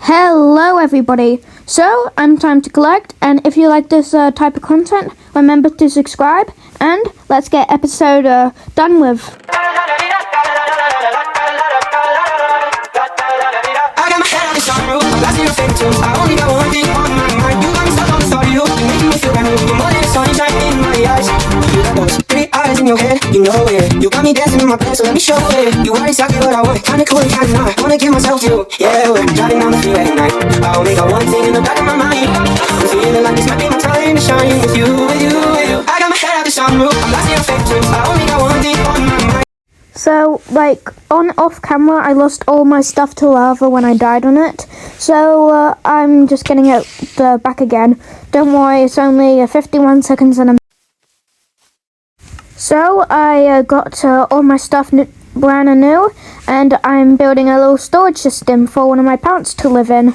Hello everybody, so I'm Time to Collect, and if you like this type of content, remember to subscribe, and let's get episode done with. I got my head on the sunroof, I'm blasting your favorite tunes. I only got one thing on my mind. You got me stuck on the thought of you. You're making me feel brand new. You're more than sunshine in my eyes. You got those pretty eyes in your head, you know it. You got me dancing in my bed, so let me show it. You are exactly what I want, kinda cool and kinda not. Wanna give myself to you, yeah. We're driving down the freeway at night. I only got one thing in the back of my mind. I'm feeling like this might be my time to shine with you, with you, with you. I got my head out the sunroof, I'm blasting your favorite tunes. I only got one thing on my mind. So, off camera, I lost all my stuff to lava when I died on it. So, I'm just getting it back again. Don't worry, it's only 51 seconds and So, I got all my stuff brand new, and I'm building a little storage system for one of my parrots to live in.